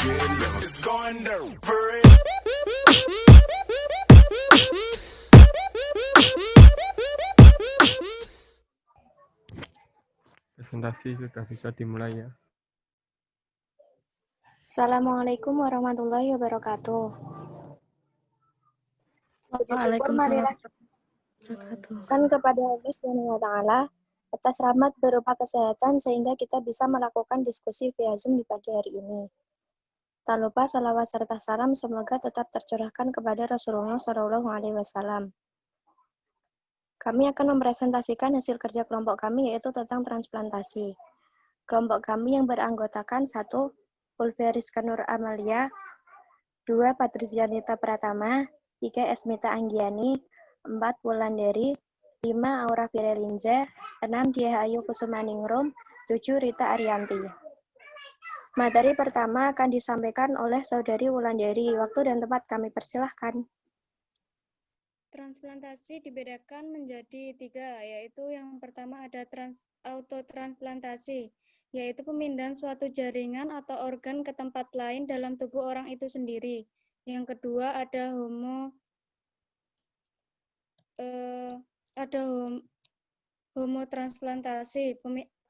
Presentasi sudah bisa dimulai ya. Assalamualaikum warahmatullahi wabarakatuh. Puji syukur marilah kan kepada Allah Subhanahu wa taala atas rahmat berupa kesehatan sehingga kita bisa melakukan diskusi via Zoom di pagi hari ini. Tak lupa salawat serta salam semoga tetap tercurahkan kepada Rasulullah Shallallahu Alaihi Wasallam. Kami akan mempresentasikan hasil kerja kelompok kami yaitu tentang transplantasi. Kelompok kami yang beranggotakan 1. Pulveriska Nur Amalia, 2. Patrizianita Pratama, 3. Esmita Anggiani, 4. Wulandari, 5. Aura Firelinza, 6. Diah Ayu Kusumaningrum, 7. Rita Arianti. Materi pertama akan disampaikan oleh Saudari Wulandari. Waktu dan tempat kami persilahkan. Transplantasi dibedakan menjadi 3, yaitu yang pertama ada autotransplantasi, yaitu pemindahan suatu jaringan atau organ ke tempat lain dalam tubuh orang itu sendiri. Yang kedua ada homotransplantasi,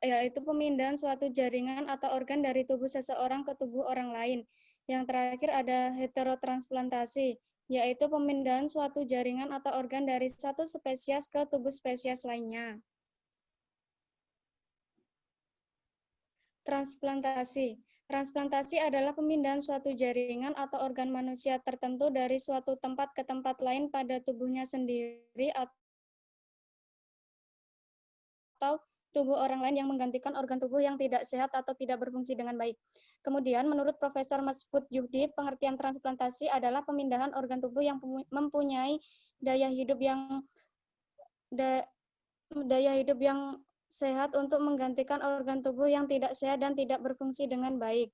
yaitu pemindahan suatu jaringan atau organ dari tubuh seseorang ke tubuh orang lain. Yang terakhir ada heterotransplantasi, yaitu pemindahan suatu jaringan atau organ dari satu spesies ke tubuh spesies lainnya. Transplantasi. Transplantasi adalah pemindahan suatu jaringan atau organ manusia tertentu dari suatu tempat ke tempat lain pada tubuhnya sendiri atau tubuh orang lain yang menggantikan organ tubuh yang tidak sehat atau tidak berfungsi dengan baik. Kemudian, menurut Profesor Masfud Yuhdi, pengertian transplantasi adalah pemindahan organ tubuh yang mempunyai daya hidup yang sehat untuk menggantikan organ tubuh yang tidak sehat dan tidak berfungsi dengan baik.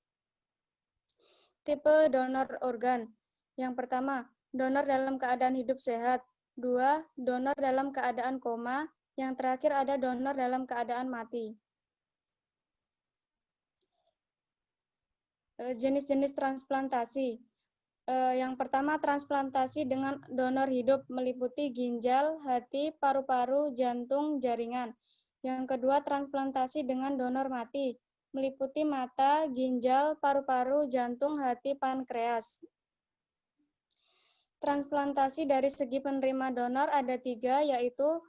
Tipe donor organ. Yang pertama, donor dalam keadaan hidup sehat. 2. Donor dalam keadaan koma. Yang terakhir ada donor dalam keadaan mati. Jenis-jenis transplantasi. Yang pertama, transplantasi dengan donor hidup meliputi ginjal, hati, paru-paru, jantung, jaringan. Yang kedua, transplantasi dengan donor mati meliputi mata, ginjal, paru-paru, jantung, hati, pankreas. Transplantasi dari segi penerima donor ada 3, yaitu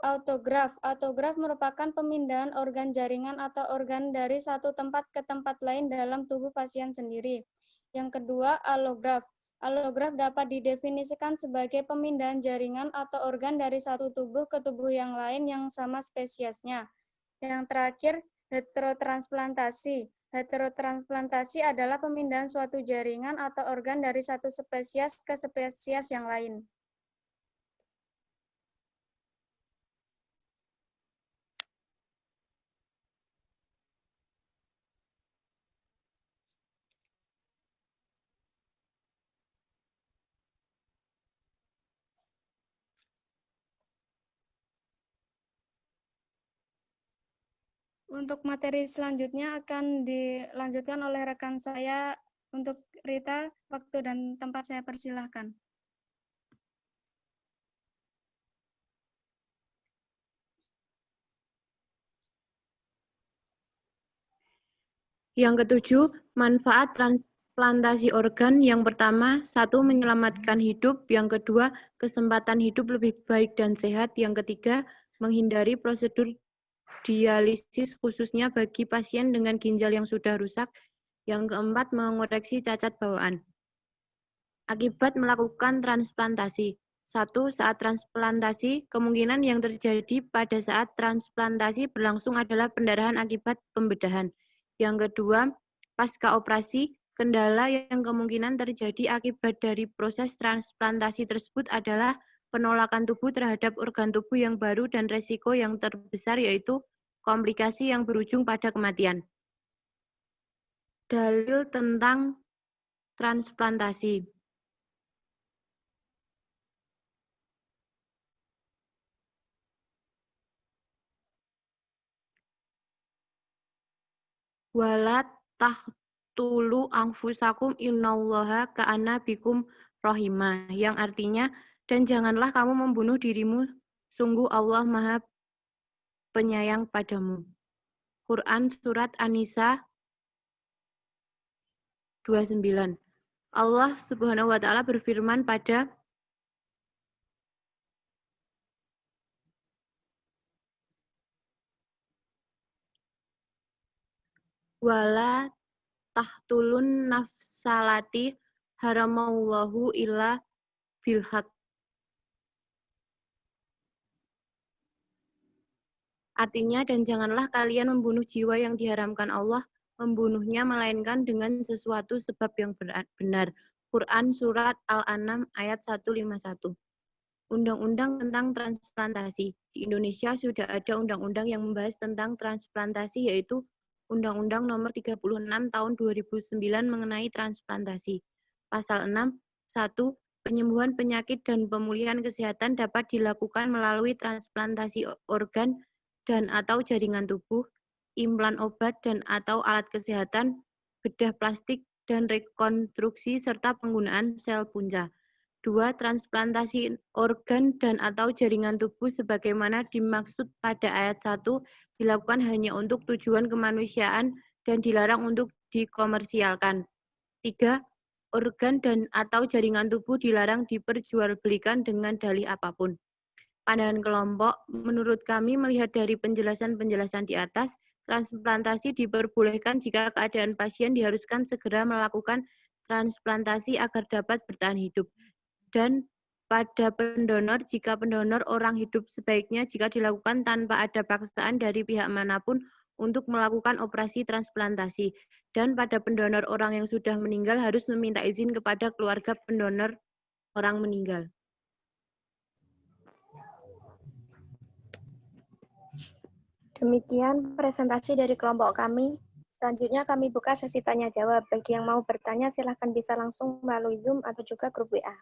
autograf. Autograf merupakan pemindahan organ jaringan atau organ dari satu tempat ke tempat lain dalam tubuh pasien sendiri. Yang kedua, allograf. Allograf dapat didefinisikan sebagai pemindahan jaringan atau organ dari satu tubuh ke tubuh yang lain yang sama spesiesnya. Yang terakhir, heterotransplantasi. Heterotransplantasi adalah pemindahan suatu jaringan atau organ dari satu spesies ke spesies yang lain. Untuk materi selanjutnya akan dilanjutkan oleh rekan saya. Untuk Rita, waktu dan tempat saya persilahkan. Yang ketujuh, manfaat transplantasi organ. Yang pertama, 1. Menyelamatkan hidup. Yang kedua, kesempatan hidup lebih baik dan sehat. Yang ketiga, menghindari prosedur dialisis khususnya bagi pasien dengan ginjal yang sudah rusak. Yang keempat, mengoreksi cacat bawaan. Akibat melakukan transplantasi. 1. Saat transplantasi, kemungkinan yang terjadi pada saat transplantasi berlangsung adalah pendarahan akibat pembedahan. Yang kedua, pasca operasi, kendala yang kemungkinan terjadi akibat dari proses transplantasi tersebut adalah penolakan tubuh terhadap organ tubuh yang baru dan resiko yang terbesar yaitu komplikasi yang berujung pada kematian. Dalil tentang transplantasi. Wala taqtulu anfusakum innallaha ka'ana bikum rahimah, yang artinya, dan janganlah kamu membunuh dirimu, sungguh Allah Maha Penyayang padamu. Quran Surat An-Nisa 29. Allah Subhanahu wa Ta'ala berfirman pada wala tahtulun nafsalati haramallahu illa bilhaq. Artinya, dan janganlah kalian membunuh jiwa yang diharamkan Allah membunuhnya, melainkan dengan sesuatu sebab yang benar. Quran Surat Al-An'am ayat 151. Undang-undang tentang transplantasi. Di Indonesia sudah ada undang-undang yang membahas tentang transplantasi, yaitu Undang-Undang Nomor 36 Tahun 2009 mengenai transplantasi. Pasal 6, 1. Penyembuhan penyakit dan pemulihan kesehatan dapat dilakukan melalui transplantasi organ dan atau jaringan tubuh, implan obat dan atau alat kesehatan, bedah plastik, dan rekonstruksi serta penggunaan sel punca. 2. Transplantasi organ dan atau jaringan tubuh sebagaimana dimaksud pada ayat 1 dilakukan hanya untuk tujuan kemanusiaan dan dilarang untuk dikomersialkan. 3. Organ dan atau jaringan tubuh dilarang diperjualbelikan dengan dalih apapun. Pandangan kelompok, menurut kami melihat dari penjelasan-penjelasan di atas, transplantasi diperbolehkan jika keadaan pasien diharuskan segera melakukan transplantasi agar dapat bertahan hidup. Dan pada pendonor, jika pendonor orang hidup sebaiknya jika dilakukan tanpa ada paksaan dari pihak manapun untuk melakukan operasi transplantasi. Dan pada pendonor orang yang sudah meninggal harus meminta izin kepada keluarga pendonor orang meninggal. Demikian presentasi dari kelompok kami. Selanjutnya kami buka sesi tanya jawab. Bagi yang mau bertanya silahkan bisa langsung melalui Zoom atau juga grup WA.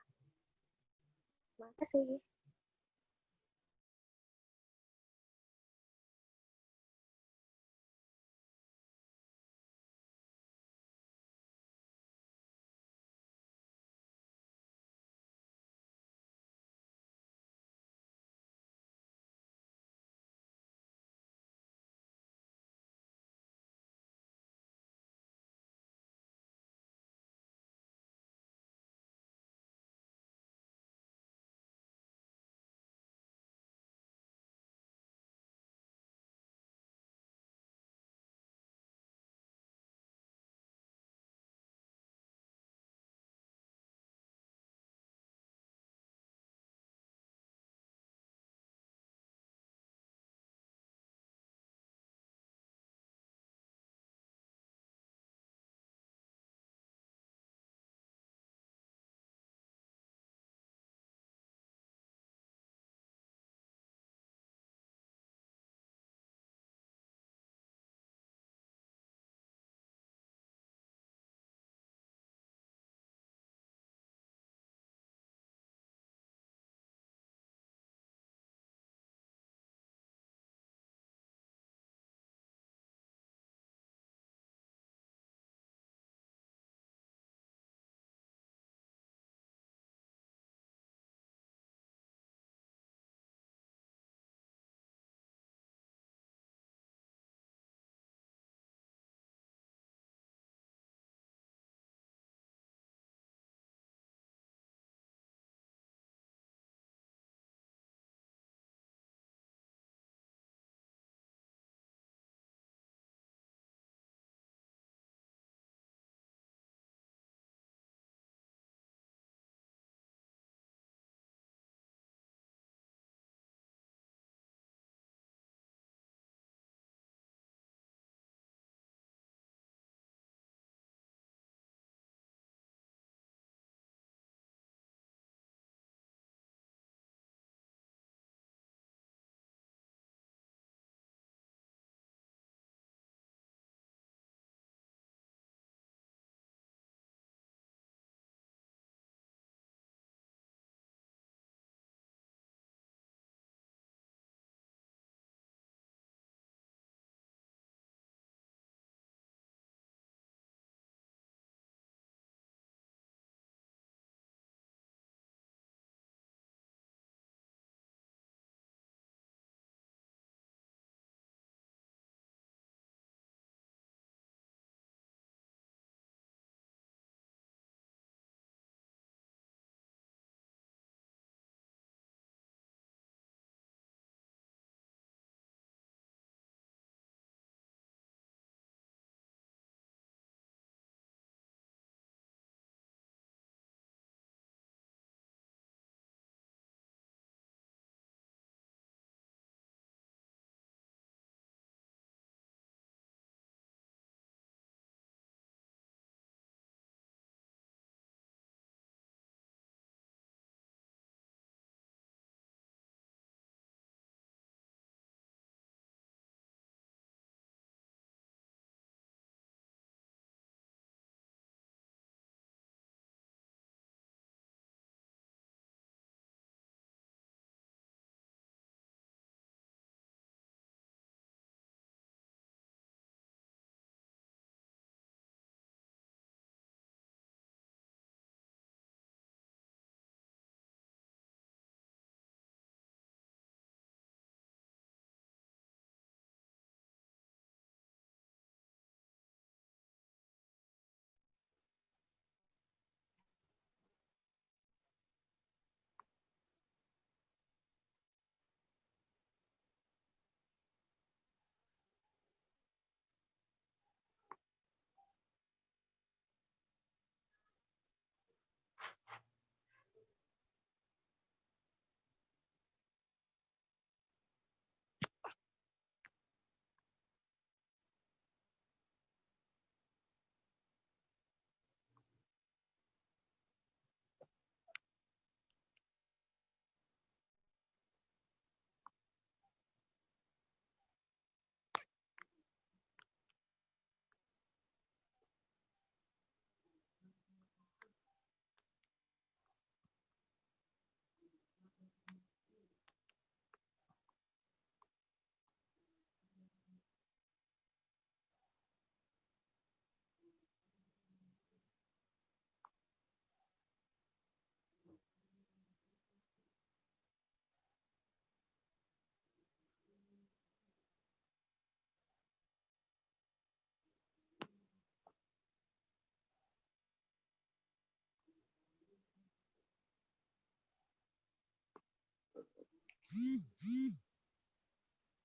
Terima kasih.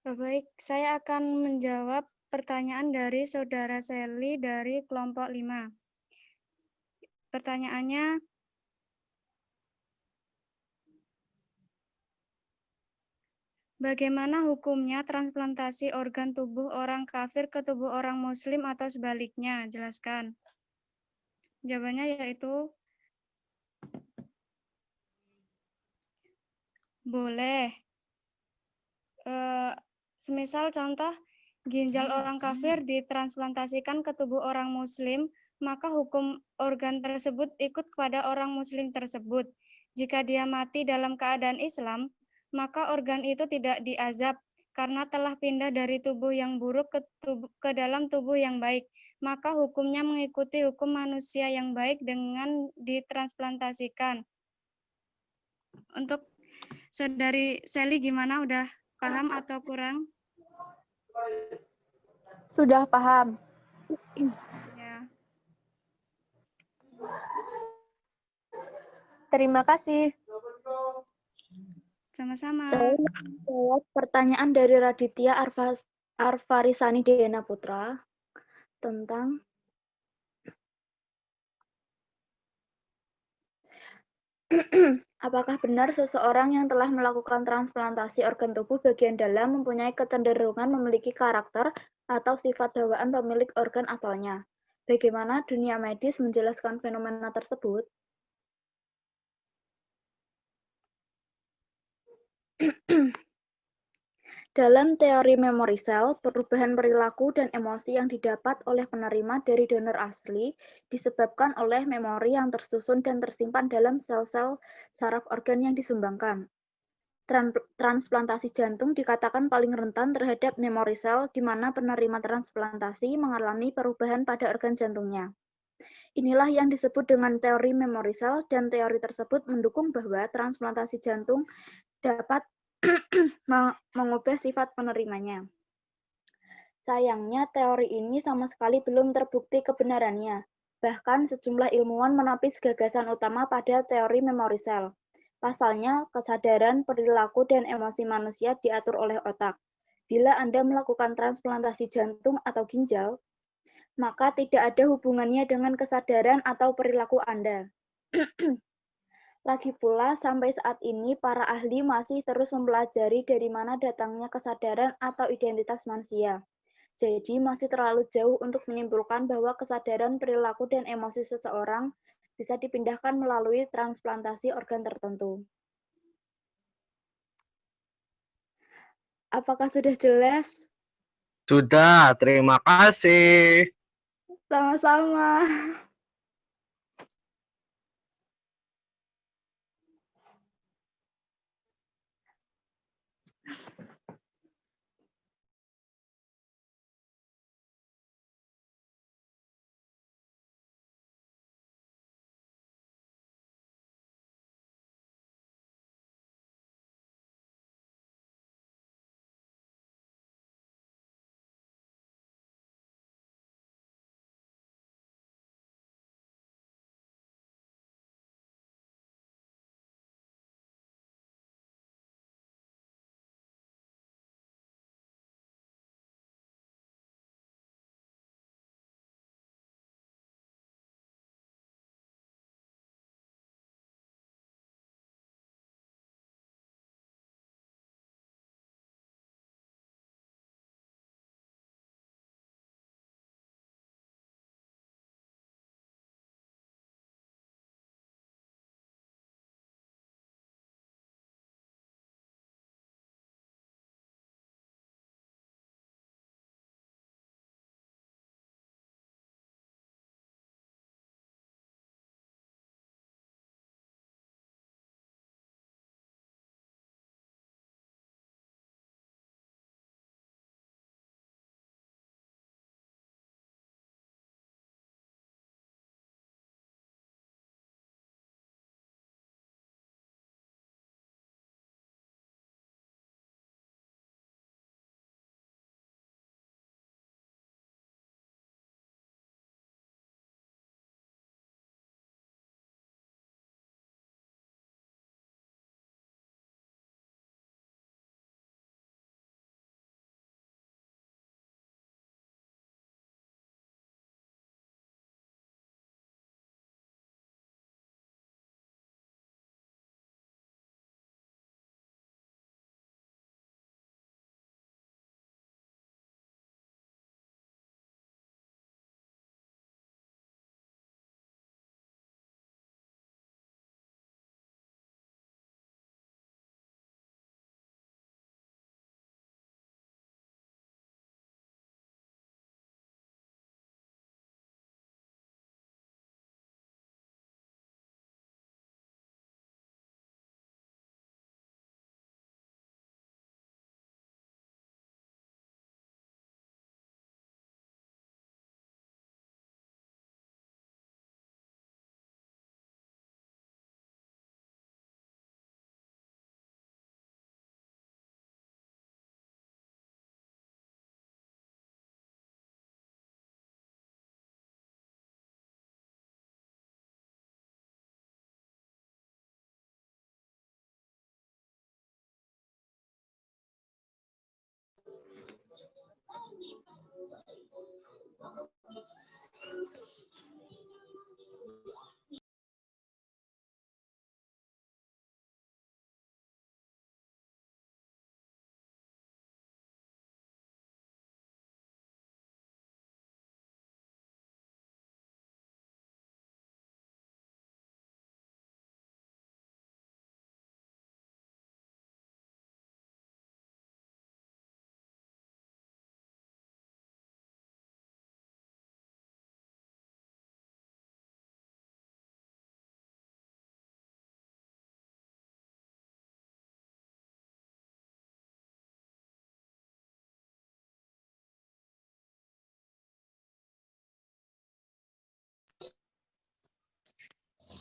Baik, saya akan menjawab pertanyaan dari Saudara Sally dari kelompok 5. Pertanyaannya, bagaimana hukumnya transplantasi organ tubuh orang kafir ke tubuh orang muslim atau sebaliknya? Jelaskan. Jawabannya yaitu boleh. Semisal contoh, ginjal orang kafir ditransplantasikan ke tubuh orang muslim, maka hukum organ tersebut ikut kepada orang muslim tersebut. Jika dia mati dalam keadaan Islam, maka organ itu tidak diazab karena telah pindah dari tubuh yang buruk ke dalam tubuh yang baik. Maka hukumnya mengikuti hukum manusia yang baik dengan ditransplantasikan. Untuk Saudari Sally gimana? Udah paham atau kurang? Sudah paham. Ya. Terima kasih. Sama-sama. Saya menjawab pertanyaan dari Raditya Arfarisani Dena Putra tentang apakah benar seseorang yang telah melakukan transplantasi organ tubuh bagian dalam mempunyai kecenderungan memiliki karakter atau sifat bawaan pemilik organ asalnya? Bagaimana dunia medis menjelaskan fenomena tersebut? Dalam teori memori sel, perubahan perilaku dan emosi yang didapat oleh penerima dari donor asli disebabkan oleh memori yang tersusun dan tersimpan dalam sel-sel saraf organ yang disumbangkan. Transplantasi jantung dikatakan paling rentan terhadap memori sel, di mana penerima transplantasi mengalami perubahan pada organ jantungnya. Inilah yang disebut dengan teori memori sel, dan teori tersebut mendukung bahwa transplantasi jantung dapat mengubah sifat penerimanya. Sayangnya, teori ini sama sekali belum terbukti kebenarannya. Bahkan, sejumlah ilmuwan menepis gagasan utama pada teori memori sel. Pasalnya, kesadaran, perilaku, dan emosi manusia diatur oleh otak. Bila Anda melakukan transplantasi jantung atau ginjal, maka tidak ada hubungannya dengan kesadaran atau perilaku Anda. Lagi pula, sampai saat ini para ahli masih terus mempelajari dari mana datangnya kesadaran atau identitas manusia. Jadi masih terlalu jauh untuk menyimpulkan bahwa kesadaran, perilaku, dan emosi seseorang bisa dipindahkan melalui transplantasi organ tertentu. Apakah sudah jelas? Sudah, terima kasih. Sama-sama.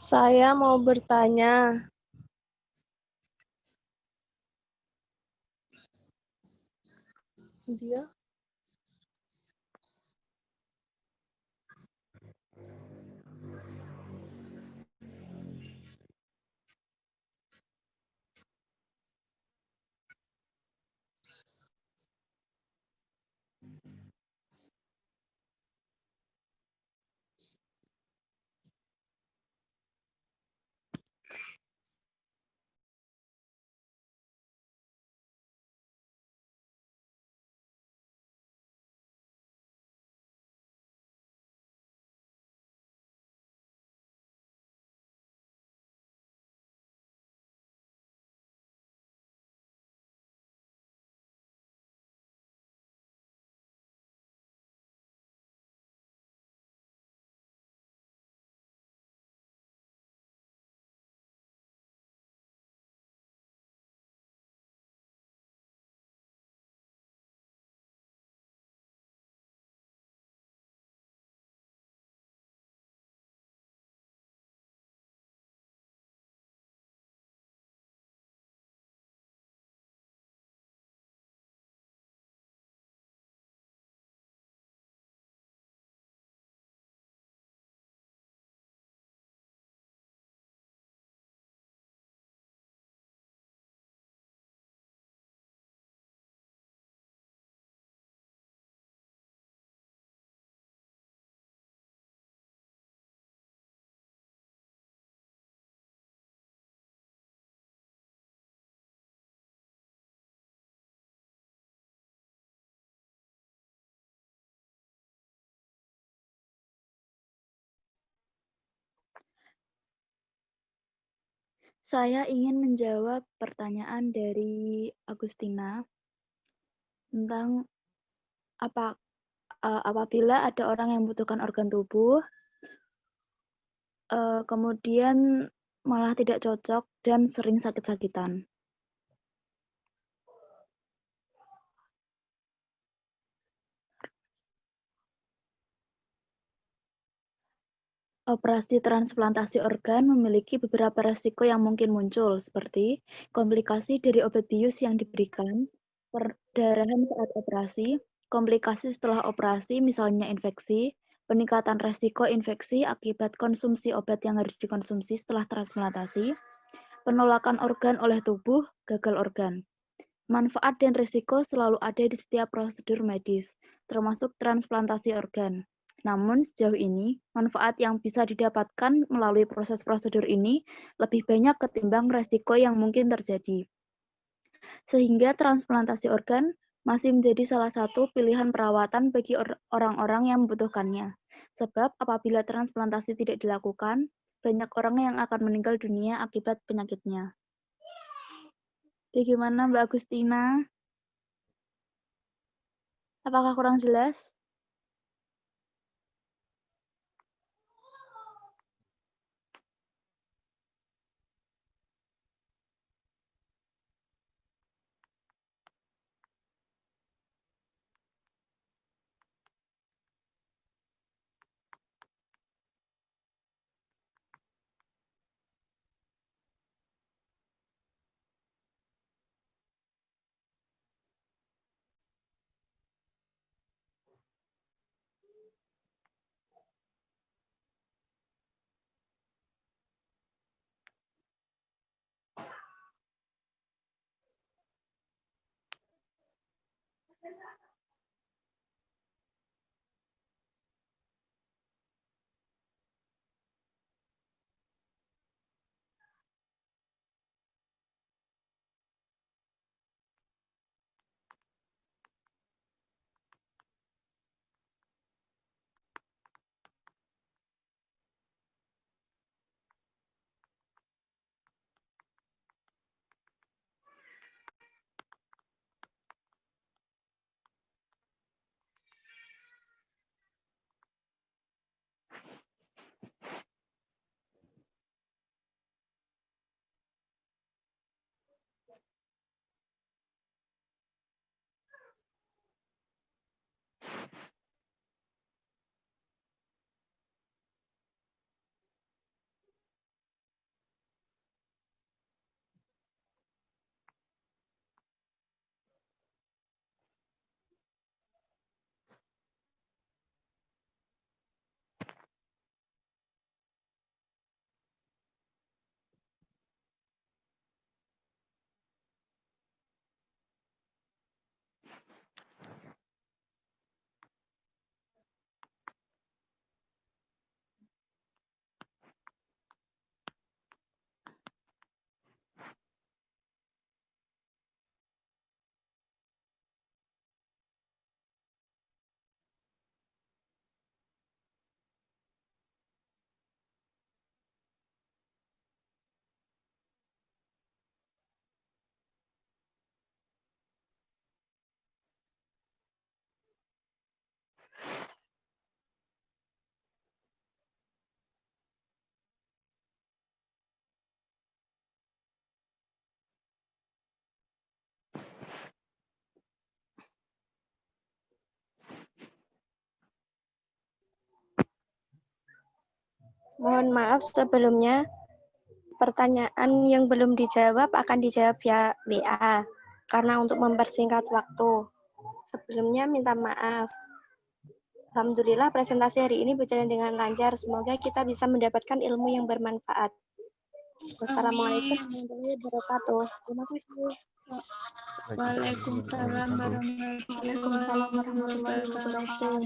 Saya mau bertanya. Dia Saya ingin menjawab pertanyaan dari Agustina tentang apabila ada orang yang membutuhkan organ tubuh, kemudian malah tidak cocok dan sering sakit-sakitan. Operasi transplantasi organ memiliki beberapa resiko yang mungkin muncul, seperti komplikasi dari obat bius yang diberikan, perdarahan saat operasi, komplikasi setelah operasi, misalnya infeksi, peningkatan resiko infeksi akibat konsumsi obat yang harus dikonsumsi setelah transplantasi, penolakan organ oleh tubuh, gagal organ. Manfaat dan risiko selalu ada di setiap prosedur medis, termasuk transplantasi organ. Namun sejauh ini, manfaat yang bisa didapatkan melalui proses prosedur ini lebih banyak ketimbang resiko yang mungkin terjadi. Sehingga transplantasi organ masih menjadi salah satu pilihan perawatan bagi orang-orang yang membutuhkannya. Sebab apabila transplantasi tidak dilakukan, banyak orang yang akan meninggal dunia akibat penyakitnya. Bagaimana Mbak Agustina? Apakah kurang jelas? Mohon maaf sebelumnya, pertanyaan yang belum dijawab akan dijawab via WA, karena untuk mempersingkat waktu. Sebelumnya minta maaf. Alhamdulillah presentasi hari ini berjalan dengan lancar. Semoga kita bisa mendapatkan ilmu yang bermanfaat. Wassalamualaikum warahmatullahi wabarakatuh. Terima kasih. Waalaikumsalam warahmatullahi wabarakatuh.